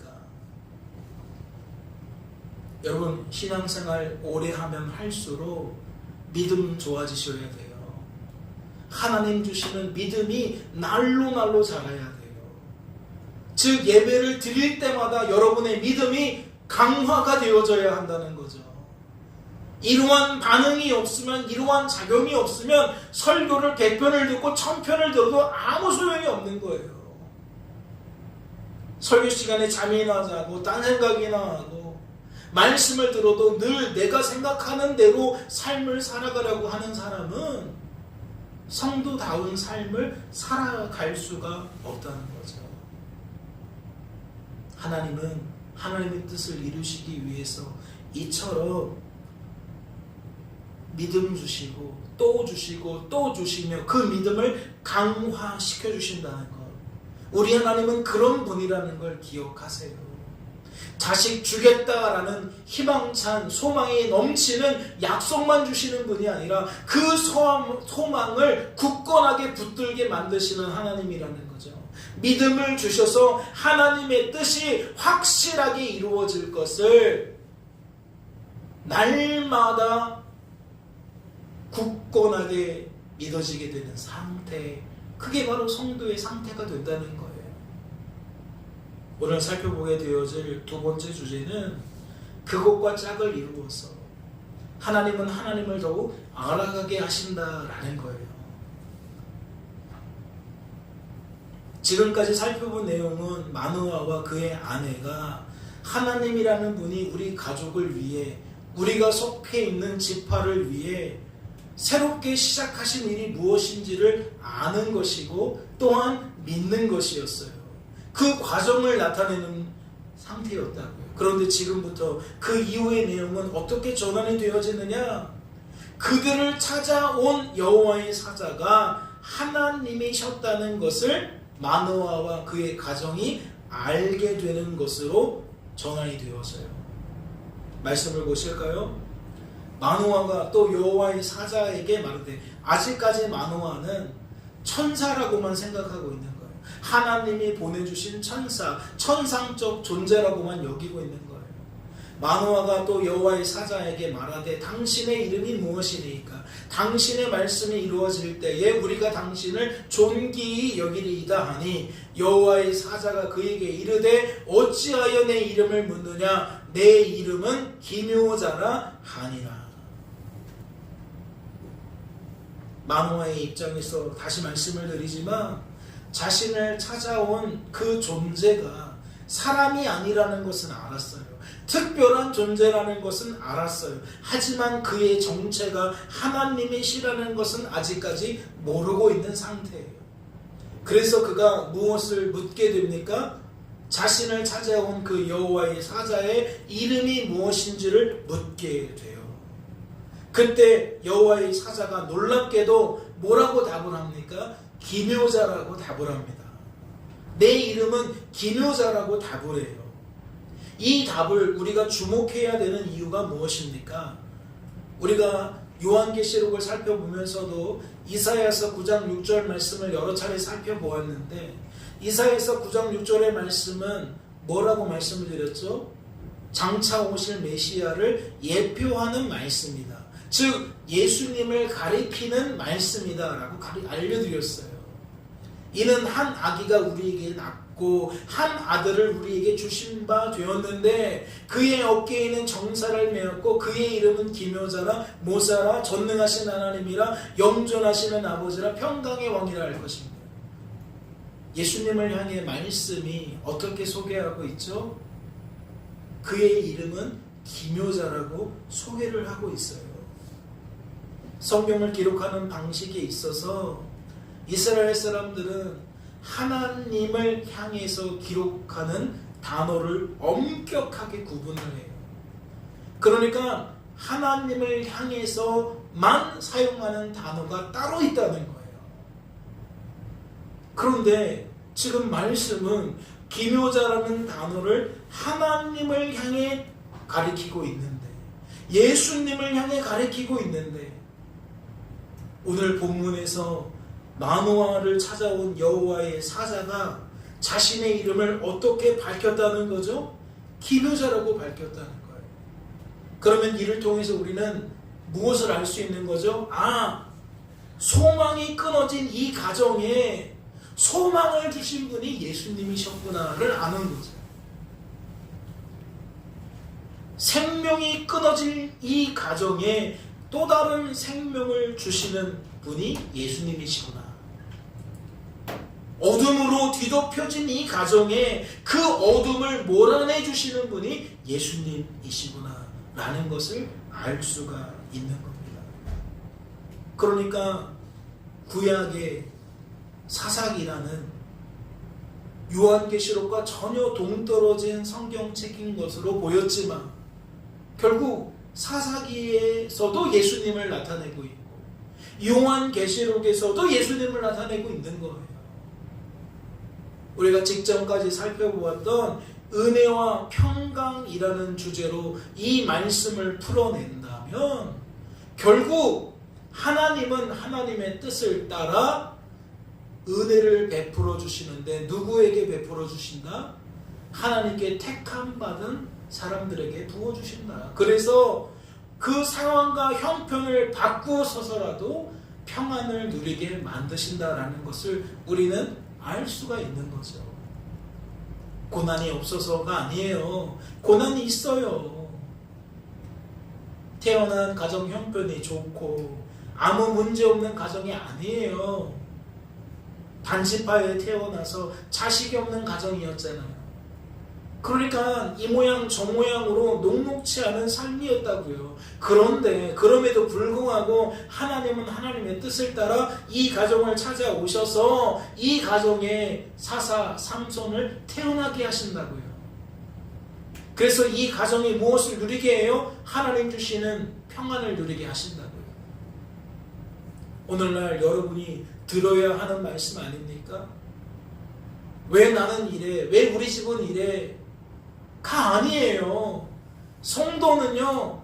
S1: 여러분 신앙생활 오래 하면 할수록 믿음 좋아지셔야 돼요. 하나님 주시는 믿음이 날로 자라야 돼요. 즉 예배를 드릴 때마다 여러분의 믿음이 강화가 되어져야 한다는 거죠. 이러한 반응이 없으면, 이러한 작용이 없으면 설교를 100편을 듣고 1000편을 들어도 아무 소용이 없는 거예요. 설교 시간에 잠이나 자고 딴 생각이나 하고 말씀을 들어도 늘 내가 생각하는 대로 삶을 살아가려고 하는 사람은 성도다운 삶을 살아갈 수가 없다는 거죠. 하나님은 하나님의 뜻을 이루시기 위해서 이처럼 믿음 주시고 또 주시고 또 주시며 그 믿음을 강화시켜 주신다는 것. 우리 하나님은 그런 분이라는 걸 기억하세요. 자식 주겠다라는 희망찬 소망이 넘치는 약속만 주시는 분이 아니라 그 소망을 굳건하게 붙들게 만드시는 하나님이라는 거죠. 믿음을 주셔서 하나님의 뜻이 확실하게 이루어질 것을 날마다 굳건하게 믿어지게 되는 상태, 그게 바로 성도의 상태가 된다는 거예요. 오늘 살펴보게 되어질 두 번째 주제는 그것과 짝을 이루어서 하나님은 하나님을 더욱 알아가게 하신다라는 거예요. 지금까지 살펴본 내용은 마노아와 그의 아내가 하나님이라는 분이 우리 가족을 위해, 우리가 속해 있는 지파를 위해 새롭게 시작하신 일이 무엇인지를 아는 것이고 또한 믿는 것이었어요. 그 과정을 나타내는 상태였다고요. 그런데 지금부터 그 이후의 내용은 어떻게 전환이 되어지느냐? 그들을 찾아온 여호와의 사자가 하나님이셨다는 것을 마노아와 그의 가정이 알게 되는 것으로 전환이 되어져요. 말씀을 보실까요? 마노아가 또 여호와의 사자에게 말하되, 아직까지 마노아는 천사라고만 생각하고 있는 거예요. 하나님이 보내주신 천사, 천상적 존재라고만 여기고 있는 거예요. 마노아가 또 여호와의 사자에게 말하되 당신의 이름이 무엇이니까 당신의 말씀이 이루어질 때에 우리가 당신을 존귀히 여기리이다 하니 여호와의 사자가 그에게 이르되 어찌하여 내 이름을 묻느냐 내 이름은 기묘자라 하니라. 마노아의 입장에서 다시 말씀을 드리지만 자신을 찾아온 그 존재가 사람이 아니라는 것은 알았어요. 특별한 존재라는 것은 알았어요. 하지만 그의 정체가 하나님이시라는 것은 아직까지 모르고 있는 상태예요. 그래서 그가 무엇을 묻게 됩니까? 자신을 찾아온 그 여호와의 사자의 이름이 무엇인지를 묻게 돼요. 그때 여호와의 사자가 놀랍게도 뭐라고 답을 합니까? 기묘자라고 답을 합니다. 내 이름은 기묘자라고 답을 해요. 이 답을 우리가 주목해야 되는 이유가 무엇입니까? 우리가 요한계시록을 살펴보면서도 이사야서 9장 6절 말씀을 여러 차례 살펴보았는데 이사야서 9장 6절의 말씀은 뭐라고 말씀을 드렸죠? 장차 오실 메시아를 예표하는 말씀이다. 즉 예수님을 가리키는 말씀이다 라고 알려드렸어요. 이는 한 아기가 우리에게 낳고 한 아들을 우리에게 주신 바 되었는데 그의 어깨에는 정사를 메었고 그의 이름은 기묘자라 모사라 전능하신 하나님이라 영존하시는 아버지라 평강의 왕이라 할 것입니다. 예수님을 향해 말씀이 어떻게 소개하고 있죠? 그의 이름은 기묘자라고 소개를 하고 있어요. 성경을 기록하는 방식에 있어서 이스라엘 사람들은 하나님을 향해서 기록하는 단어를 엄격하게 구분을 해요. 그러니까 하나님을 향해서만 사용하는 단어가 따로 있다는 거예요. 그런데 지금 말씀은 기묘자라는 단어를 하나님을 향해 가리키고 있는데 예수님을 향해 가리키고 있는데 오늘 본문에서 마노아를 찾아온 여호와의 사자가 자신의 이름을 어떻게 밝혔다는 거죠? 기묘자라고 밝혔다는 거예요. 그러면 이를 통해서 우리는 무엇을 알 수 있는 거죠? 소망이 끊어진 이 가정에 소망을 주신 분이 예수님이셨구나를 아는 거죠. 생명이 끊어진 이 가정에 또 다른 생명을 주시는 분이 예수님이시구나. 어둠으로 뒤덮여진 이 가정에 그 어둠을 몰아내 주시는 분이 예수님이시구나 라는 것을 알 수가 있는 겁니다. 그러니까 구약의 사사기라는 요한계시록과 전혀 동떨어진 성경책인 것으로 보였지만 결국 사사기에서도 예수님을 나타내고 있고 요한계시록에서도 예수님을 나타내고 있는 거예요. 우리가 직전까지 살펴보았던 은혜와 평강이라는 주제로 이 말씀을 풀어낸다면 결국 하나님은 하나님의 뜻을 따라 은혜를 베풀어 주시는데 누구에게 베풀어 주신다? 하나님께 택함 받은 사람들에게 부어주신다. 그래서 그 상황과 형편을 바꾸어서라도 평안을 누리게 만드신다라는 것을 우리는 알 수가 있는 거죠. 고난이 없어서가 아니에요. 고난이 있어요. 태어난 가정 형편이 좋고 아무 문제 없는 가정이 아니에요. 단지파에 태어나서 자식이 없는 가정이었잖아요. 그러니까 이 모양 저 모양으로 녹록치 않은 삶이었다고요. 그런데 그럼에도 불구하고 하나님은 하나님의 뜻을 따라 이 가정을 찾아오셔서 이 가정에 사사 삼손을 태어나게 하신다고요. 그래서 이 가정이 무엇을 누리게 해요? 하나님 주시는 평안을 누리게 하신다고요. 오늘날 여러분이 들어야 하는 말씀 아닙니까? 왜 나는 이래? 왜 우리 집은 이래? 가 아니에요. 성도는요,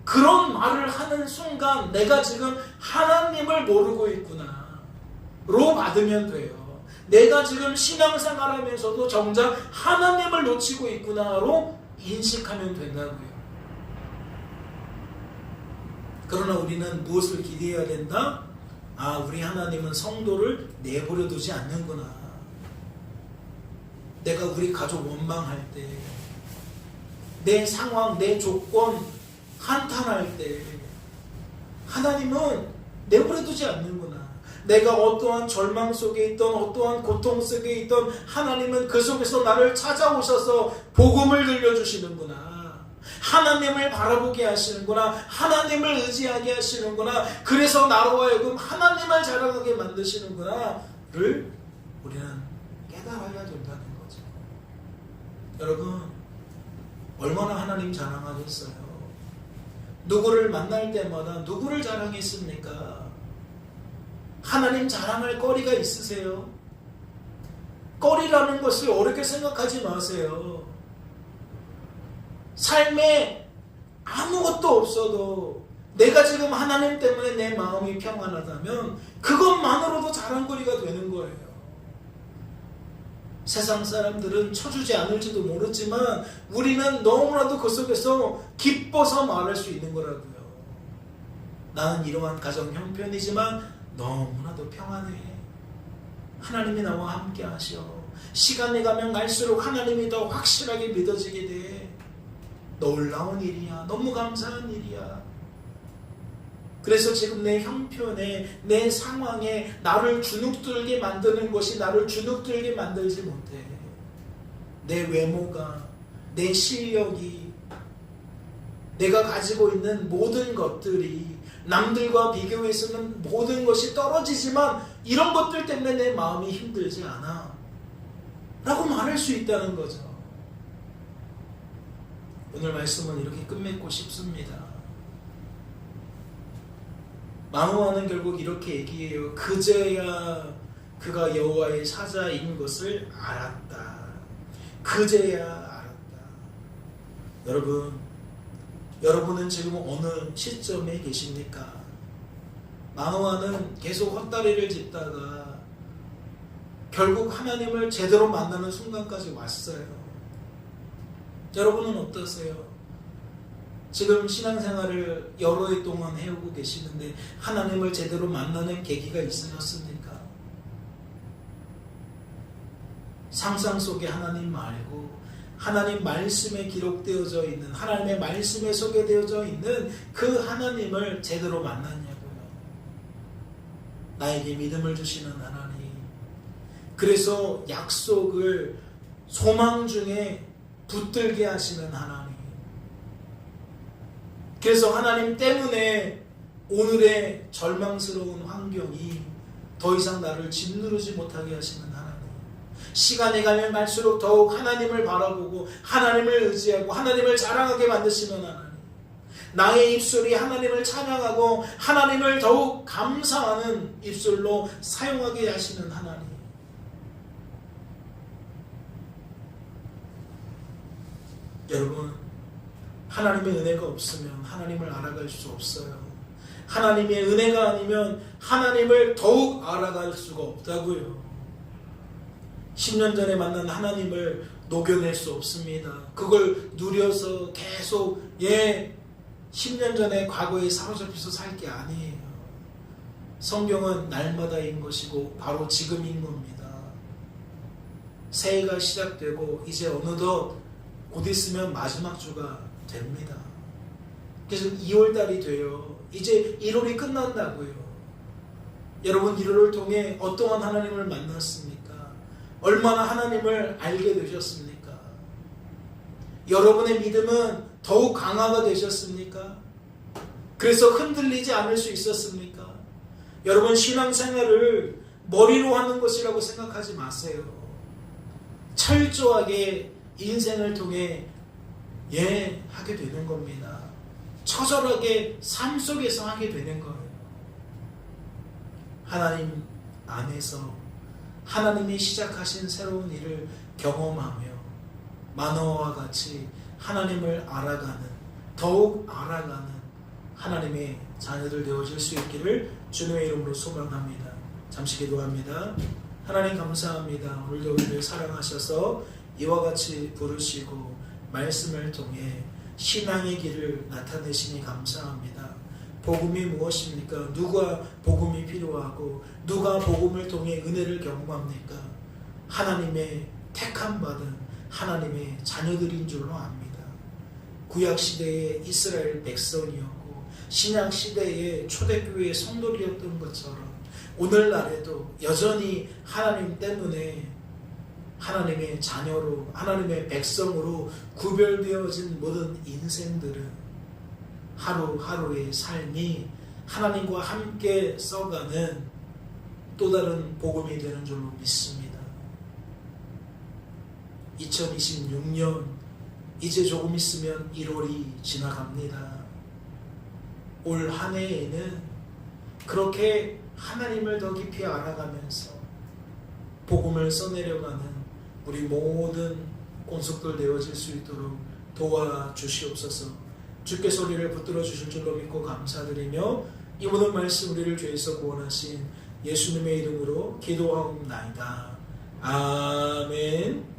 S1: 그런 말을 하는 순간 내가 지금 하나님을 모르고 있구나 로 받으면 돼요. 내가 지금 신앙생활 하면서도 정작 하나님을 놓치고 있구나로 인식하면 된다고요. 그러나 우리는 무엇을 기대해야 된다? 아, 우리 하나님은 성도를 내버려 두지 않는구나. 내가 우리 가족 원망할 때, 내 상황, 내 조건 한탄할 때 하나님은 내버려 두지 않는구나. 내가 어떠한 절망 속에 있던, 어떠한 고통 속에 있던 하나님은 그 속에서 나를 찾아오셔서 복음을 들려주시는구나. 하나님을 바라보게 하시는구나. 하나님을 의지하게 하시는구나. 그래서 나로 하여금 하나님을 자랑하게 만드시는구나를 우리는 깨달아야 된다는 거죠. 여러분, 얼마나 하나님 자랑하겠어요? 누구를 만날 때마다 누구를 자랑했습니까? 하나님 자랑할 거리가 있으세요? 거리라는 것을 어렵게 생각하지 마세요. 삶에 아무것도 없어도 내가 지금 하나님 때문에 내 마음이 평안하다면 그것만으로도 자랑거리가 되는 거예요. 세상 사람들은 쳐주지 않을지도 모르지만 우리는 너무나도 그 속에서 기뻐서 말할 수 있는 거라고요. 나는 이러한 가정 형편이지만 너무나도 평안해. 하나님이 나와 함께 하셔. 시간이 가면 갈수록 하나님이 더 확실하게 믿어지게 돼. 놀라운 일이야. 너무 감사한 일이야. 그래서 지금 내 형편에, 내 상황에 나를 주눅들게 만드는 것이 나를 주눅들게 만들지 못해. 내 외모가, 내 실력이, 내가 가지고 있는 모든 것들이 남들과 비교해서는 모든 것이 떨어지지만 이런 것들 때문에 내 마음이 힘들지 않아 라고 말할 수 있다는 거죠. 오늘 말씀은 이렇게 끝맺고 싶습니다. 마노아는 결국 이렇게 얘기해요. 그제야 그가 여호와의 사자인 것을 알았다. 그제야 알았다. 여러분은 지금 어느 시점에 계십니까? 마노아는 계속 헛다리를 짚다가 결국 하나님을 제대로 만나는 순간까지 왔어요. 여러분은 어떠세요? 지금 신앙생활을 여러 해 동안 해오고 계시는데 하나님을 제대로 만나는 계기가 있으셨습니까? 상상 속에 하나님 말고 하나님 말씀에 기록되어져 있는, 하나님의 말씀에 소개되어져 있는 그 하나님을 제대로 만났냐고요. 나에게 믿음을 주시는 하나님, 그래서 약속을 소망 중에 붙들게 하시는 하나님, 그래서 하나님 때문에 오늘의 절망스러운 환경이 더 이상 나를 짓누르지 못하게 하시는 하나님, 시간이 가면 갈수록 더욱 하나님을 바라보고 하나님을 의지하고 하나님을 자랑하게 만드시는 하나님, 나의 입술이 하나님을 찬양하고 하나님을 더욱 감사하는 입술로 사용하게 하시는 하나님. 여러분, 하나님의 은혜가 없으면 하나님을 알아갈 수 없어요. 하나님의 은혜가 아니면 하나님을 더욱 알아갈 수가 없다고요. 10년 전에 만난 하나님을 녹여낼 수 없습니다. 그걸 누려서 계속 10년 전에 과거에 사로잡혀서 살 게 아니에요. 성경은 날마다인 것이고 바로 지금인 겁니다. 새해가 시작되고 이제 어느덧 곧 있으면 마지막 주가 됩니다. 그래서 2월달이 돼요. 이제 1월이 끝난다고요. 여러분, 1월을 통해 어떠한 하나님을 만났습니까? 얼마나 하나님을 알게 되셨습니까? 여러분의 믿음은 더욱 강화가 되셨습니까? 그래서 흔들리지 않을 수 있었습니까? 여러분, 신앙생활을 머리로 하는 것이라고 생각하지 마세요. 철저하게 인생을 통해 하게 되는 겁니다. 처절하게 삶 속에서 하게 되는 거예요. 하나님 안에서 하나님이 시작하신 새로운 일을 경험하며 마노아와 같이 하나님을 알아가는, 더욱 알아가는 하나님의 자녀들 되어질 수 있기를 주님의 이름으로 소망합니다. 잠시 기도합니다. 하나님 감사합니다. 오늘도 우리를 사랑하셔서 이와 같이 부르시고 말씀을 통해 신앙의 길을 나타내시니 감사합니다. 복음이 무엇입니까? 누가 복음이 필요하고 누가 복음을 통해 은혜를 경험합니까? 하나님의 택함 받은 하나님의 자녀들인 줄로 압니다. 구약시대의 이스라엘 백성이었고 신약시대의 초대교회의 성도들이었던 것처럼 오늘날에도 여전히 하나님 때문에 하나님의 자녀로 하나님의 백성으로 구별되어진 모든 인생들은 하루하루의 삶이 하나님과 함께 써가는 또 다른 복음이 되는 줄로 믿습니다. 2026년 이제 조금 있으면 1월이 지나갑니다. 올 한 해에는 그렇게 하나님을 더 깊이 알아가면서 복음을 써내려가는 우리 모든 권속들 되어질 수 있도록 도와주시옵소서. 주께서 우리를 붙들어 주실 줄로 믿고 감사드리며 이 모든 말씀 우리를 죄에서 구원하신 예수님의 이름으로 기도하옵나이다. 아멘.